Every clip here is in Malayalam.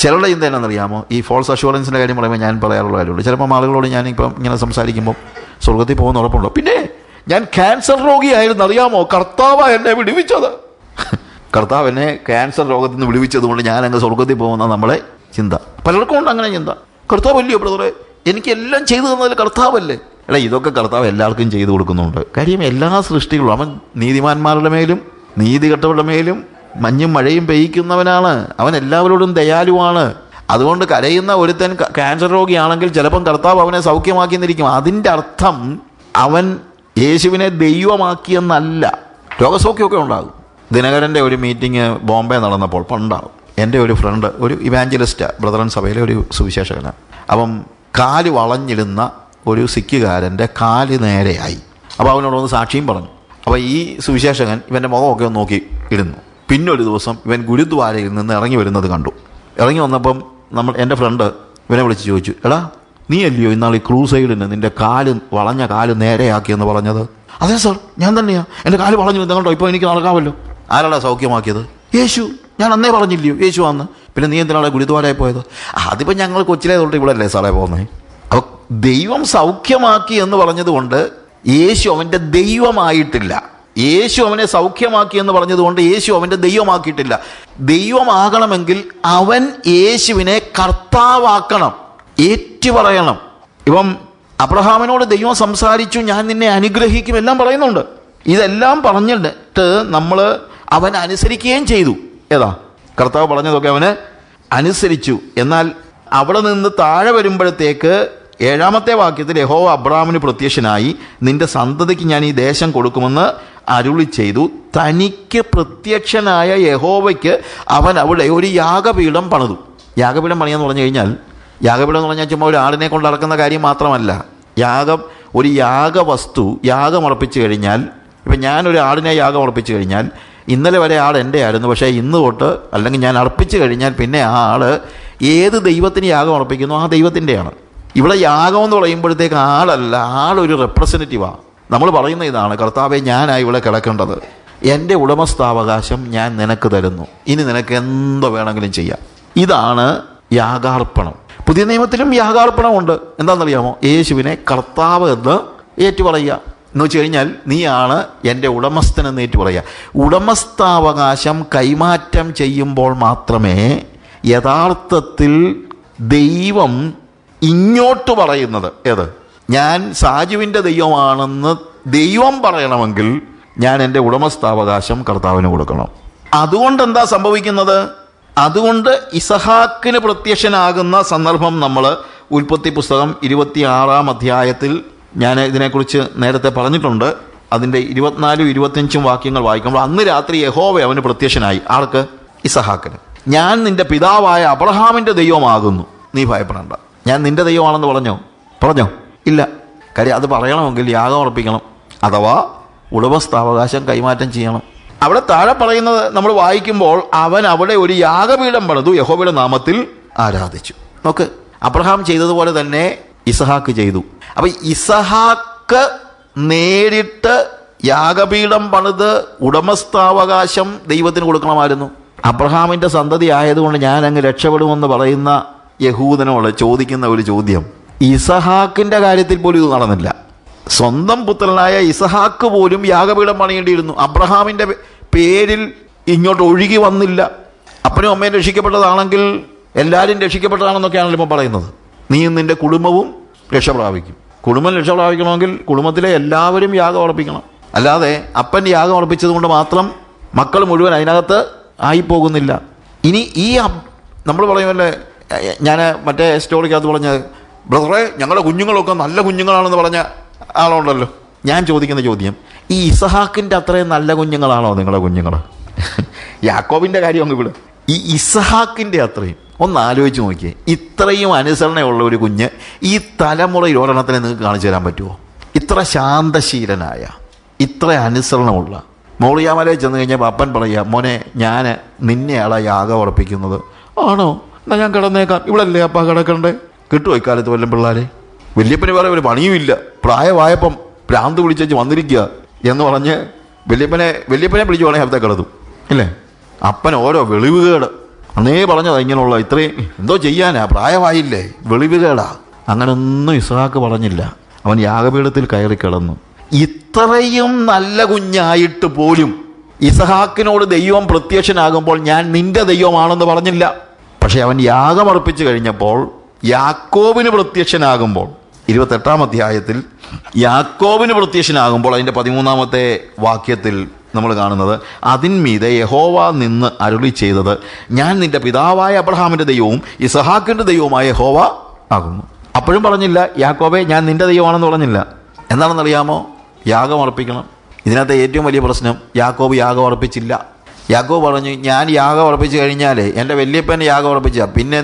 ചിലരുടെ ചിന്ത എന്നാണെന്നറിയാമോ? ഈ ഫോൾസ് അഷ്യൂറൻസിൻ്റെ കാര്യം പറയുമ്പോൾ ഞാൻ പറയാറുള്ള കാര്യമുള്ളൂ. ചിലപ്പോൾ ആളുകളോട് ഞാനിപ്പം ഇങ്ങനെ സംസാരിക്കുമ്പോൾ സ്വർഗത്തിൽ പോകുന്ന ഉറപ്പുണ്ടോ? പിന്നെ ഞാൻ ക്യാൻസർ രോഗിയായിരുന്നു, അറിയാമോ? കർത്താവ് എന്നെ വിടുവിച്ചത്. കർത്താവ് എന്നെ ക്യാൻസർ രോഗത്തിൽ നിന്ന് വിടുവിച്ചത് കൊണ്ട് ഞാൻ അങ്ങ് സ്വർഗത്തിൽ പോകുന്ന നമ്മളെ ചിന്ത. പലർക്കും ഉണ്ട് അങ്ങനെ ചിന്ത. കർത്താവ് അല്ലയോ ബ്രദറെ, എനിക്കെല്ലാം ചെയ്തു തന്നതിൽ കർത്താവല്ലേ? എടാ, ഇതൊക്കെ കർത്താവ് എല്ലാവർക്കും ചെയ്തു കൊടുക്കുന്നുണ്ട്. കാര്യം എല്ലാ സൃഷ്ടികളും അവൻ നീതിമാന്മാരുടെ മേലും നീതികെട്ടവരുടെ മേലും മഞ്ഞും മഴയും പെയ്യിക്കുന്നവനാണ്. അവൻ എല്ലാവരോടും ദയാലുവാണ്. അതുകൊണ്ട് കരയുന്ന ഒരുത്തൻ ക്യാൻസർ രോഗിയാണെങ്കിൽ ചിലപ്പം കർത്താവ് അവനെ സൗഖ്യമാക്കിയെന്നിരിക്കും. അതിൻ്റെ അർത്ഥം അവൻ യേശുവിനെ ദൈവമാക്കിയെന്നല്ല. രോഗസൗഖ്യമൊക്കെ ഉണ്ടാകും. ദിനകരൻ്റെ ഒരു മീറ്റിംഗ് ബോംബെ നടന്നപ്പോൾ പണ്ടാകും. എൻ്റെ ഒരു ഫ്രണ്ട്, ഒരു ഇവാഞ്ചലിസ്റ്റ്, ബ്രദറൻ സഭയിലെ ഒരു സുവിശേഷകനാണ്. അപ്പം കാല് വളഞ്ഞിരുന്ന ഒരു സിക്കുകാരൻ്റെ കാല് നേരെയായി. അപ്പോൾ അവനോടൊന്ന് സാക്ഷിയും പറഞ്ഞു. അപ്പോൾ ഈ സുവിശേഷകൻ ഇവൻ്റെ മുഖമൊക്കെ ഒന്ന് നോക്കി ഇടുന്നു. പിന്നൊരു ദിവസം ഇവൻ ഗുരുദ്വാരയിൽ നിന്ന് ഇറങ്ങി വരുന്നത് കണ്ടു. ഇറങ്ങി വന്നപ്പം എൻ്റെ ഫ്രണ്ട് ഇവനെ വിളിച്ച് ചോദിച്ചു, എടാ നീ അല്ലയോ ഇന്നാൾ ഈ ക്രൂസൈഡിന് നിൻ്റെ കാല് വളഞ്ഞ കാല് നേരെയാക്കിയെന്ന് പറഞ്ഞത്? അതെ സാർ, ഞാൻ തന്നെയാണ്. എൻ്റെ കാല് വളഞ്ഞു കണ്ടോ, ഇപ്പോൾ എനിക്ക് നടക്കാമല്ലോ. ആരാടാ സൗഖ്യമാക്കിയത്? യേശു. ഞാൻ അന്നേ പറഞ്ഞില്ലയോ യേശു ആന്ന്? പിന്നെ നീ എന്തിനാണ് ഗുരുദ്വാരയിൽ പോയത്? അതിപ്പോൾ ഞങ്ങൾ കൊച്ചിലേ തൊട്ട് ഇവിടെ അല്ലേ സാറേ പോകുന്നത്. അപ്പോൾ ദൈവം സൗഖ്യമാക്കി എന്ന് പറഞ്ഞതുകൊണ്ട് യേശു അവൻ്റെ ദൈവമായിട്ടില്ല. യേശു അവനെ സൗഖ്യമാക്കി എന്ന് പറഞ്ഞതുകൊണ്ട് യേശു അവൻ്റെ ദൈവമാക്കിയിട്ടില്ല. ദൈവമാകണമെങ്കിൽ അവൻ യേശുവിനെ കർത്താവാക്കണം, ഏറ്റുപറയണം. ഇപ്പം അബ്രഹാമിനോട് ദൈവം സംസാരിച്ചു, ഞാൻ നിന്നെ അനുഗ്രഹിക്കും, എല്ലാം പറയുന്നുണ്ട്. ഇതെല്ലാം പറഞ്ഞിട്ട് അവൻ അനുസരിക്കുകയും ചെയ്തു. ഏതാ കർത്താവ് പറഞ്ഞതൊക്കെ അവന് അനുസരിച്ചു. എന്നാൽ അവിടെ നിന്ന് താഴെ വരുമ്പോഴത്തേക്ക് 7-ാമത്തെ വാക്യത്തിൽ യഹോവ അബ്രഹാമിന് പ്രത്യക്ഷനായി, നിന്റെ സന്തതിക്ക് ഞാൻ ഈ ദേശം കൊടുക്കുമെന്ന് അരുളി ചെയ്തു. തനിക്ക് പ്രത്യക്ഷനായ യഹോവയ്ക്ക് അവൻ അവിടെ ഒരു യാഗപീഠം പണിതു. യാഗപീഠം പണിയെന്ന് പറഞ്ഞു കഴിഞ്ഞാൽ, യാഗപീഠം എന്ന് പറഞ്ഞാൽ ചുമ്മാ ഒരു ആടിനെ കൊണ്ട് നടക്കുന്ന കാര്യം മാത്രമല്ല. ഒരു യാഗവസ്തു യാഗമർപ്പിച്ചു കഴിഞ്ഞാൽ, ഇപ്പം ഞാനൊരു ആടിനെ യാഗമർപ്പിച്ചു കഴിഞ്ഞാൽ, ഇന്നലെ വരെ ആട് എൻ്റെ ആയിരുന്നു, പക്ഷേ ഇന്ന് തൊട്ട് അല്ലെങ്കിൽ ഞാൻ അർപ്പിച്ചു കഴിഞ്ഞാൽ പിന്നെ ആ ആട് ഏത് ദൈവത്തിന് യാഗം അർപ്പിക്കുന്നു ആ ദൈവത്തിൻ്റെയാണ്. ഇവിടെ യാഗം എന്ന് പറയുമ്പോഴത്തേക്ക് ആടല്ല, ആടൊരു റെപ്രസെൻറ്റേറ്റീവാണ്. നമ്മൾ പറയുന്ന ഇതാണ്, കർത്താവെ ഞാനായി ഇവിടെ കിടക്കേണ്ടത്, എൻ്റെ ഉടമസ്ഥാവകാശം ഞാൻ നിനക്ക് തരുന്നു, ഇനി നിനക്ക് എന്തോ വേണമെങ്കിലും ചെയ്യാം. ഇതാണ് യാഗാർപ്പണം. പുതിയ നിയമത്തിലും യാഗാർപ്പണമുണ്ട്. എന്താണെന്നറിയാമോ? യേശുവിനെ കർത്താവ് എന്ന് ഏറ്റുപറയുക എന്ന് വെച്ച് കഴിഞ്ഞാൽ, നീയാണ് എൻ്റെ ഉടമസ്ഥനെന്ന് ഏറ്റുപറയുക. ഉടമസ്ഥാവകാശം കൈമാറ്റം ചെയ്യുമ്പോൾ മാത്രമേ യഥാർത്ഥത്തിൽ ദൈവം ഇങ്ങോട്ട് പറയുന്നത്, ഞാൻ സാജുവിൻ്റെ ദൈവമാണെന്ന് ദൈവം പറയണമെങ്കിൽ ഞാൻ എൻ്റെ ഉടമസ്ഥാവകാശം കർത്താവിന് കൊടുക്കണം. അതുകൊണ്ട് എന്താ സംഭവിക്കുന്നത്? അതുകൊണ്ട് ഇസഹാക്കിന് പ്രത്യക്ഷനാകുന്ന സന്ദർഭം നമ്മൾ ഉൽപ്പത്തി പുസ്തകം 26-ാം അധ്യായത്തിൽ ഞാൻ ഇതിനെക്കുറിച്ച് നേരത്തെ പറഞ്ഞിട്ടുണ്ട്. അതിൻ്റെ 24-25 വാക്യങ്ങൾ വായിക്കുമ്പോൾ, അന്ന് രാത്രി യഹോവ അവന് പ്രത്യക്ഷനായി. ആൾക്ക്? ഇസഹാക്കിന്. ഞാൻ നിൻ്റെ പിതാവായ അബ്രഹാമിൻ്റെ ദൈവമാകുന്നു, നീ ഭയപ്പെടേണ്ട. ഞാൻ നിൻ്റെ ദൈവമാണെന്ന് പറഞ്ഞോ? ഇല്ല. കാര്യം അത് പറയണമെങ്കിൽ യാഗം അർപ്പിക്കണം, അഥവാ ഉടമസ്ഥാവകാശം കൈമാറ്റം ചെയ്യണം. അവിടെ താഴെ പറയുന്നത് നമ്മൾ വായിക്കുമ്പോൾ, അവൻ അവിടെ ഒരു യാഗപീഠം പണിതു, യഹോവയുടെ നാമത്തിൽ ആരാധിച്ചു. നോക്ക്, അബ്രഹാം ചെയ്തതുപോലെ തന്നെ ഇസഹാക്ക് ചെയ്തു. അപ്പം ഇസഹാക്ക് നേരിട്ട് യാഗപീഠം പണിത് ഉടമസ്ഥാവകാശം ദൈവത്തിന് കൊടുക്കണമായിരുന്നു. അബ്രഹാമിൻ്റെ സന്തതി ആയതുകൊണ്ട് ഞാൻ അങ്ങ് രക്ഷപ്പെടുമെന്ന് പറയുന്ന യഹൂദനോട് ചോദിക്കുന്ന ഒരു ചോദ്യം, ഇസഹാക്കിൻ്റെ കാര്യത്തിൽ പോലും ഇത് നടന്നില്ല. സ്വന്തം പുത്രനായ ഇസഹാക്ക് പോലും യാഗപീഠം പണിയേണ്ടിയിരുന്നു. അബ്രഹാമിൻ്റെ പേരിൽ ഇങ്ങോട്ട് ഒഴുകി വന്നില്ല. അപ്പനും അമ്മയും രക്ഷിക്കപ്പെട്ടതാണെങ്കിൽ എല്ലാവരും രക്ഷിക്കപ്പെട്ടതാണെന്നൊക്കെയാണല്ലോ ഇപ്പം പറയുന്നത്. നീയും നിൻ്റെ കുടുംബവും രക്ഷപ്രാപിക്കും. കുടുംബം രക്ഷപ്രാപിക്കണമെങ്കിൽ കുടുംബത്തിലെ എല്ലാവരും യാഗം അർപ്പിക്കണം. അല്ലാതെ അപ്പൻ യാഗം അർപ്പിച്ചത് കൊണ്ട് മാത്രം മക്കൾ മുഴുവൻ അതിനകത്ത് ആയിപ്പോകുന്നില്ല. ഇനി നമ്മൾ പറയുമല്ലേ, ഞാൻ മറ്റേ സ്റ്റോറിക്കകത്ത് പറഞ്ഞ ബ്രദറെ ഞങ്ങളുടെ കുഞ്ഞുങ്ങളൊക്കെ നല്ല കുഞ്ഞുങ്ങളാണെന്ന് പറഞ്ഞ ആളുണ്ടല്ലോ. ഞാൻ ചോദിക്കുന്ന ചോദ്യം, ഈ ഇസഹാക്കിൻ്റെ അത്രയും നല്ല കുഞ്ഞുങ്ങളാണോ നിങ്ങളുടെ കുഞ്ഞുങ്ങൾ? യാക്കോബിൻ്റെ കാര്യം അങ്ങ് വിട്. ഈ ഇസഹാക്കിൻ്റെ അത്രയും ഒന്ന് ആലോചിച്ച് നോക്കിയേ. ഇത്രയും അനുസരണയുള്ള ഒരു കുഞ്ഞ് ഈ തലമുറയിൽ ഒരെണ്ണത്തിനെ നിങ്ങൾക്ക് കാണിച്ചു തരാൻ പറ്റുമോ? ഇത്ര ശാന്തശീലനായ, ഇത്ര അനുസരണമുള്ള. മോളിയാമലയിൽ ചെന്ന് കഴിഞ്ഞപ്പോൾ അപ്പൻ പറയുക, മോനെ ഞാൻ നിന്നെയാളാ യാഗം ഉറപ്പിക്കുന്നത്. ആണോ? എന്നാൽ ഞാൻ കിടന്നേക്കാം. ഇവിടല്ലേ അപ്പ കിടക്കണ്ടേ? കിട്ടുമോ ഇക്കാലത്ത് വല്ലതും പിള്ളേരെ? വല്യപ്പന് വേറെ ഒരു പണിയുമില്ല, പ്രായമായപ്പം ഭ്രാന്ത് പിടിച്ചു വന്നിരിക്കുക എന്ന് പറഞ്ഞ് വല്യപ്പനെ പിടിച്ചു വേണമെങ്കിൽ അവിടുത്തെ കിടത്തും ഇല്ലേ? അപ്പൻ ഓരോ വെളിവുകേട് അന്നേ പറഞ്ഞതാ ഇങ്ങനെയുള്ള ഇത്രയും എന്തോ ചെയ്യാനാ, പ്രായമായില്ലേ, വെളിവുകേടാ. അങ്ങനൊന്നും ഇസ്ഹാക്ക് പറഞ്ഞില്ല. അവൻ യാഗപീഠത്തിൽ കയറി കിടന്നു. ഇത്രയും നല്ല കുഞ്ഞായിട്ട് പോലും ഇസ്ഹാക്കിനോട് ദൈവം പ്രത്യക്ഷനാകുമ്പോൾ ഞാൻ നിന്റെ ദൈവമാണെന്ന് പറഞ്ഞില്ല. പക്ഷെ അവൻ യാഗമർപ്പിച്ചു കഴിഞ്ഞപ്പോൾ യാക്കോബിന് പ്രത്യക്ഷനാകുമ്പോൾ 28-ാം അധ്യായത്തിൽ യാക്കോബിന് പ്രത്യക്ഷനാകുമ്പോൾ അതിൻ്റെ 13-ാമത്തെ വാക്യത്തിൽ നമ്മൾ കാണുന്നത്, അതിന്മീതെ യഹോവ നിന്ന് അരുളി ചെയ്തത്, ഞാൻ നിന്റെ പിതാവായ അബ്രഹാമിൻ്റെ ദൈവവും ഇസ്ഹാക്കിൻ്റെ ദൈവവുമായ യഹോവ ആകുന്നു. അപ്പോഴും പറഞ്ഞില്ല യാക്കോബെ ഞാൻ നിന്റെ ദൈവമാണെന്ന് പറഞ്ഞില്ല. എന്താണെന്നറിയാമോ? യാഗം അർപ്പിക്കണം. ഇതിനകത്ത് ഏറ്റവും വലിയ പ്രശ്നം, യാക്കോബ് യാഗം അർപ്പിച്ചില്ല. യാക്കോബ് പറഞ്ഞു, ഞാൻ യാഗം അർപ്പിച്ച് കഴിഞ്ഞാൽ എൻ്റെ വല്യപ്പൻ യാഗം അർപ്പിച്ച പിന്നെ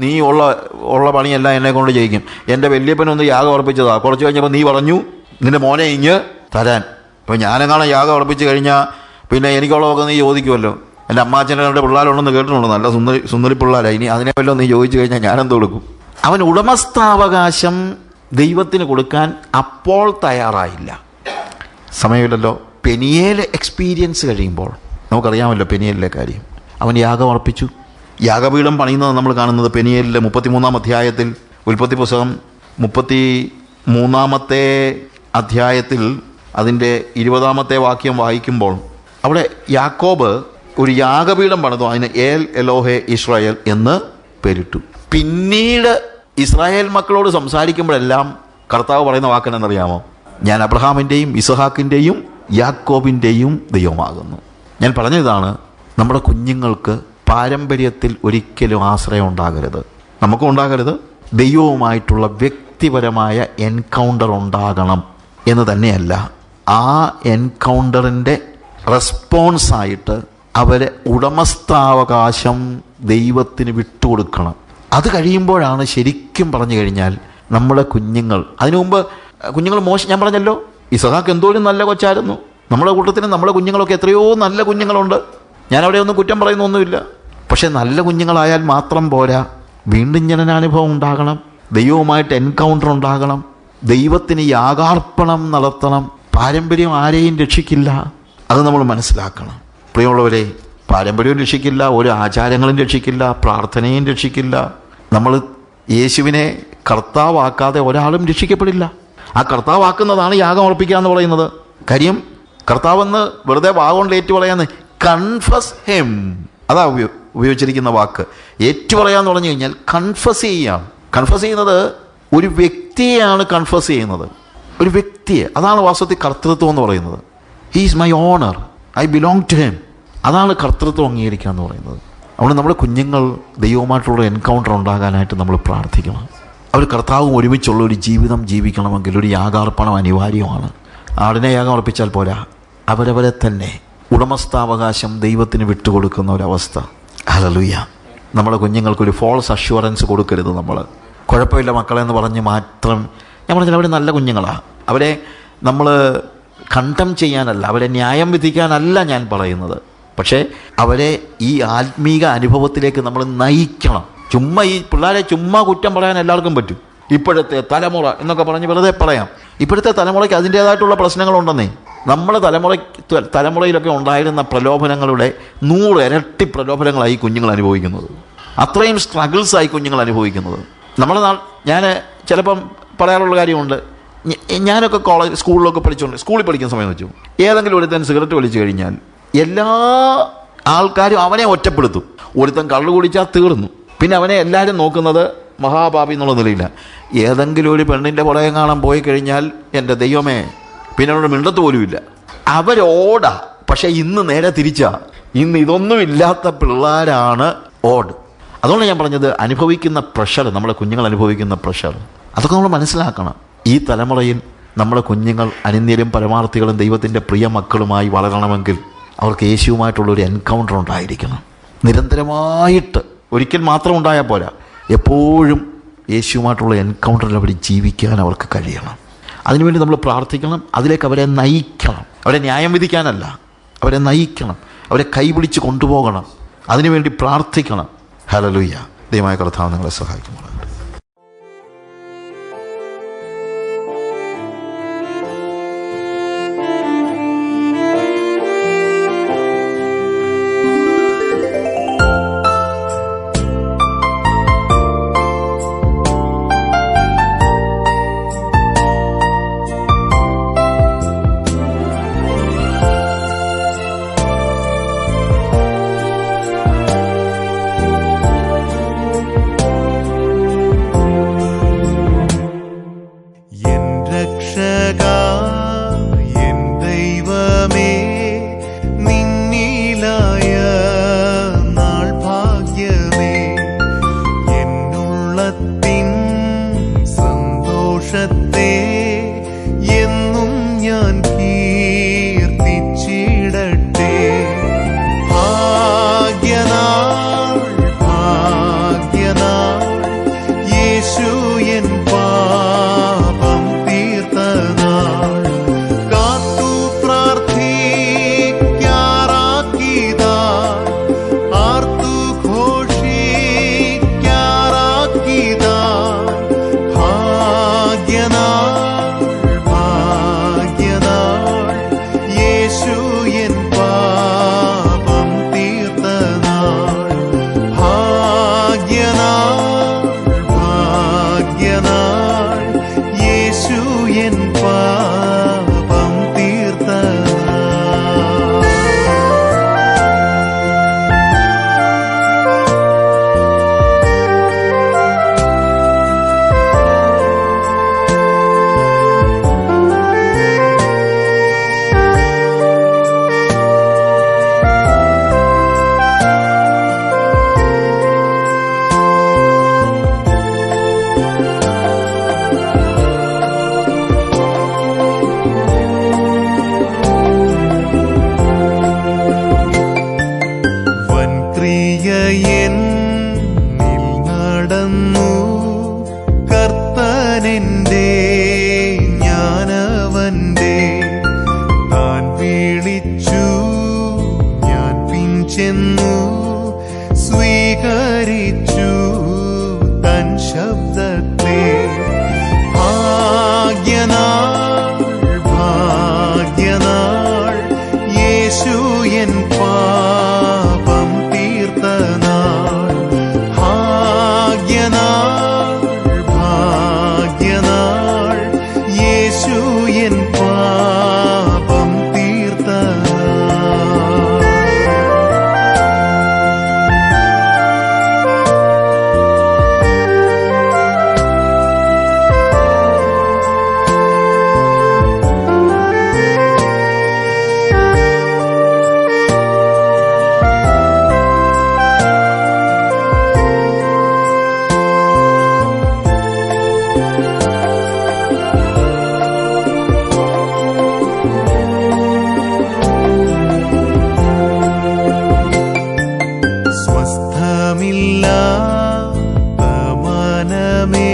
നീ ഉള്ള പണിയെല്ലാം എന്നെ കൊണ്ട് ചെയ്യിക്കും. എൻ്റെ വല്യപ്പനൊന്ന് യാഗം അർപ്പിച്ചതാ, കുറച്ച് കഴിഞ്ഞപ്പോൾ നീ പറഞ്ഞു നിൻ്റെ മോനെ ഇങ്ങ് തരാൻ. അപ്പോൾ ഞാനെങ്ങാനും യാഗം അർപ്പിച്ച് കഴിഞ്ഞാൽ പിന്നെ എനിക്കുള്ളതൊക്കെ നീ ചോദിക്കുമല്ലോ. എൻ്റെ അമ്മാച്ചൻ്റെ രണ്ട് പിള്ളേരുണ്ടെന്ന് കേട്ടിട്ടുണ്ട്, നല്ല സുന്ദരി പിള്ളേരാണ്. ഇനി അതിനെ വല്ലതും നീ ചോദിച്ചു കഴിഞ്ഞാൽ ഞാനെന്ത് കൊടുക്കും? അവൻ ഉടമസ്ഥാവകാശം ദൈവത്തിന് കൊടുക്കാൻ അപ്പോൾ തയ്യാറായില്ല. സമയമില്ലല്ലോ. പെനിയേൽ എക്സ്പീരിയൻസ് കഴിയുമ്പോൾ നമുക്കറിയാമല്ലോ പെനിയേലിലെ കാര്യം. അവൻ യാഗം അർപ്പിച്ചു. യാഗപീഠം പണിയുന്നത് നമ്മൾ കാണുന്നത് പെനിയേലിലെ 33-ാം അധ്യായത്തിൽ, ഉൽപ്പത്തി പുസ്തകം 33-ാമത്തെ അധ്യായത്തിൽ അതിൻ്റെ 20-ാമത്തെ വാക്യം വായിക്കുമ്പോൾ അവിടെ യാക്കോബ് ഒരു യാഗപീഠം പണിതു. അതിന് ഏൽ എലോഹെ ഇസ്രായേൽ എന്ന് പേരിട്ടു. പിന്നീട് ഇസ്രായേൽ മക്കളോട് സംസാരിക്കുമ്പോഴെല്ലാം കർത്താവ് പറയുന്ന വാക്കെന്നറിയാമോ? ഞാൻ അബ്രഹാമിൻ്റെയും ഇസ്ഹാക്കിൻ്റെയും യാക്കോബിൻ്റെയും ദൈവമാകുന്നു. ഞാൻ പറഞ്ഞതാണ്, നമ്മുടെ കുഞ്ഞുങ്ങൾക്ക് പാരമ്പര്യത്തിൽ ഒരിക്കലും ആശ്രയം ഉണ്ടാകരുത്. നമുക്കും ഉണ്ടാകരുത്. ദൈവവുമായിട്ടുള്ള വ്യക്തിപരമായ എൻകൗണ്ടർ ഉണ്ടാകണം എന്ന് തന്നെയല്ല, ആ എൻകൗണ്ടറിൻ്റെ റെസ്പോൺസായിട്ട് അവരെ ഉടമസ്ഥാവകാശം ദൈവത്തിന് വിട്ടുകൊടുക്കണം. അത് കഴിയുമ്പോഴാണ് ശരിക്കും പറഞ്ഞു കഴിഞ്ഞാൽ നമ്മുടെ കുഞ്ഞുങ്ങൾ, അതിനു മുമ്പ് കുഞ്ഞുങ്ങൾ മോശം, ഞാൻ പറഞ്ഞല്ലോ ഇസ്ഹാക്ക് എന്തോരം നല്ല കൊച്ചായിരുന്നു. നമ്മുടെ കൂട്ടത്തിന് നമ്മുടെ കുഞ്ഞുങ്ങളൊക്കെ എത്രയോ നല്ല കുഞ്ഞുങ്ങളുണ്ട്. ഞാനവിടെ ഒന്നും കുറ്റം പറയുന്നൊന്നുമില്ല. പക്ഷെ നല്ല കുഞ്ഞുങ്ങളായാൽ മാത്രം പോരാ, വീണ്ടും ജനനാനുഭവം ഉണ്ടാകണം, ദൈവവുമായിട്ട് എൻകൗണ്ടർ ഉണ്ടാകണം, ദൈവത്തിന് യാഗാർപ്പണം നടത്തണം. പാരമ്പര്യം ആരെയും രക്ഷിക്കില്ല, അത് നമ്മൾ മനസ്സിലാക്കണം. പ്രിയമുള്ളവരെ, പാരമ്പര്യവും രക്ഷിക്കില്ല, ഓരോ ആചാരങ്ങളും രക്ഷിക്കില്ല, പ്രാർത്ഥനയും രക്ഷിക്കില്ല. നമ്മൾ യേശുവിനെ കർത്താവാക്കാതെ ഒരാളും രക്ഷിക്കപ്പെടില്ല. ആ കർത്താവാക്കുന്നതാണ് യാഗം അർപ്പിക്കുക എന്ന് പറയുന്നത്. കാര്യം കർത്താവെന്ന് വെറുതെ വാഗോണ്ട് ഏറ്റു പറയാന്ന്, കൺഫസ് ഹിം, അതാ ഉപയോഗിച്ചിരിക്കുന്ന വാക്ക്. ഏറ്റു പറയാന്ന് പറഞ്ഞു കഴിഞ്ഞാൽ കൺഫസ് ചെയ്യുകയാണ്. കൺഫസ് ചെയ്യുന്നത് ഒരു വ്യക്തിയെയാണ് കൺഫസ് ചെയ്യുന്നത്, ഒരു വ്യക്തിയെ. അതാണ് വാസ്തവത്തിൽ കർത്തൃത്വം എന്ന് പറയുന്നത്. He is my owner, I belong to him. അതാണ് കർത്തൃത്വം അംഗീകരിക്കുക എന്ന് പറയുന്നത്. അതുകൊണ്ട് നമ്മുടെ കുഞ്ഞുങ്ങൾ ദൈവവുമായിട്ടുള്ള എൻകൗണ്ടർ ഉണ്ടാകാനായിട്ട് നമ്മൾ പ്രാർത്ഥിക്കണം. അവർ കർത്താവും ഒരുമിച്ചുള്ള ഒരു ജീവിതം ജീവിക്കണമെങ്കിൽ ഒരു യാഗാർപ്പണം അനിവാര്യമാണ്. ആടിനെ യാഗം അർപ്പിച്ചാൽ പോരാ, അവരവരെ തന്നെ ഉടമസ്ഥാവകാശം ദൈവത്തിന് വിട്ടുകൊടുക്കുന്ന ഒരവസ്ഥ. ഹല്ലേലൂയ. നമ്മുടെ കുഞ്ഞുങ്ങൾക്കൊരു ഫോൾസ് അഷ്വറൻസ് കൊടുക്കരുത്. നമ്മൾ കുഴപ്പമില്ല മക്കളെന്ന് പറഞ്ഞ് മാത്രം, ഞാൻ പറഞ്ഞാൽ അവർ നല്ല കുഞ്ഞുങ്ങളാണ്. അവരെ നമ്മൾ കണ്ടം ചെയ്യാനല്ല, അവരെ ന്യായം വിധിക്കാനല്ല ഞാൻ പറയുന്നത്. പക്ഷേ അവരെ ഈ ആത്മീക അനുഭവത്തിലേക്ക് നമ്മൾ നയിക്കണം. ചുമ്മാ ഈ പിള്ളേരെ ചുമ്മാ കുറ്റം പറയാൻ എല്ലാവർക്കും പറ്റും. ഇപ്പോഴത്തെ തലമുറ എന്നൊക്കെ പറഞ്ഞ് വെറുതെ പറയാം. ഇപ്പോഴത്തെ തലമുറയ്ക്ക് അതിൻ്റേതായിട്ടുള്ള പ്രശ്നങ്ങളുണ്ടെന്നേ. നമ്മുടെ തലമുറയിലൊക്കെ ഉണ്ടായിരുന്ന പ്രലോഭനങ്ങളുടെ 100 ഇരട്ടി പ്രലോഭനങ്ങളായി കുഞ്ഞുങ്ങൾ അനുഭവിക്കുന്നത്. അത്രയും സ്ട്രഗിൾസായി കുഞ്ഞുങ്ങൾ അനുഭവിക്കുന്നത്. ഞാൻ ചിലപ്പം പറയാറുള്ള കാര്യമുണ്ട്. ഞാനൊക്കെ സ്കൂളിലൊക്കെ സ്കൂളിൽ പഠിക്കുന്ന സമയം വെച്ചു, ഏതെങ്കിലും ഒരുത്തൻ സിഗരറ്റ് വലിച്ചു കഴിഞ്ഞാൽ എല്ലാ ആൾക്കാരും അവനെ ഒറ്റപ്പെടുത്തും. ഒരുത്തൻ കള്ളു കുടിച്ചാൽ തീർന്നു. പിന്നെ അവനെ എല്ലാവരും നോക്കുന്നത് മഹാപാപി എന്നുള്ള നിലയില്ല. ഏതെങ്കിലും ഒരു പെണ്ണിൻ്റെ പുറകെ കാണാൻ പോയി കഴിഞ്ഞാൽ എൻ്റെ ദൈവമേ, പിന്നെ അവരുടെ മിണ്ടത്ത് പോലുമില്ല. അവരോടാ. പക്ഷേ ഇന്ന് നേരെ തിരിച്ചാ. ഇന്ന് ഇതൊന്നുമില്ലാത്ത പിള്ളേരാണ് ഓട്. അതുകൊണ്ട് ഞാൻ പറഞ്ഞത്, അനുഭവിക്കുന്ന പ്രഷർ, നമ്മുടെ കുഞ്ഞുങ്ങൾ അനുഭവിക്കുന്ന പ്രഷർ, അതൊക്കെ നമ്മൾ മനസ്സിലാക്കണം. ഈ തലമുറയിൽ നമ്മുടെ കുഞ്ഞുങ്ങൾ അനിന്യരും പരമാർത്ഥികളും ദൈവത്തിൻ്റെ പ്രിയ മക്കളുമായി വളരണമെങ്കിൽ അവർക്ക് യേശുവുമായിട്ടുള്ളൊരു എൻകൗണ്ടർ ഉണ്ടായിരിക്കണം. നിരന്തരമായിട്ട്, ഒരിക്കൽ മാത്രം ഉണ്ടായാൽ പോരാ, എപ്പോഴും യേശുവുമായിട്ടുള്ള എൻകൗണ്ടറിൽ അവർ ജീവിക്കാൻ അവർക്ക് കഴിയണം. അതിനുവേണ്ടി നമ്മൾ പ്രാർത്ഥിക്കണം. അതിലേക്ക് അവരെ നയിക്കണം. അവരെ ന്യായം വിധിക്കാനല്ല, അവരെ നയിക്കണം. അവരെ കൈപിടിച്ച് കൊണ്ടുപോകണം. അതിനുവേണ്ടി പ്രാർത്ഥിക്കണം. ഹല്ലേലൂയ. ദൈവമായ കർത്താവ് നിങ്ങളെ സഹായിക്കുന്നു. സന്തോഷത്തെ എന്നും ഞാൻ കീർത്തിച്ചിടട്ടെ. ഭാഗ്യനാൾ ഭാഗ്യനാൾ, യേശു എൻ പാപം തീർത്ത നാൾ. കാത്തു പ്രാർത്ഥിക്കാറാക്കിയതാ, ആർത്തു ഘോഷിക്കാറാക്കിയതാ. ഭാഗ്യനാൾ ഭാഗ്യനാൾ, യേശു എൻ പാപം തീർത്ത നാൾ. ഭാഗ്യനാൾ ഭാഗ്യനാൾ, യേശു എൻ പാപം തീർത്ത നാൾ. വൻക്രിയ എന്നിൽ നടന്നു കർത്തനെന്റെ, ഞാനവന്റെ. താൻ വിളിച്ചു ഞാൻ പിൻചെന്നു, സ്വീകരിച്ചു തൻ ശബ്ദത്തെ. ഭാഗ്യനാൾ ഭാഗ്യനാൾ, യേശു എൻ പാപം തീർത്ത നാൾ. ഭാഗ്യനാൾ ഭാഗ്യനാൾ, യേശു എൻ പാപം തീർത്ത നാൾ. സ്വസ്ഥമില്ലാത്ത മനമേ,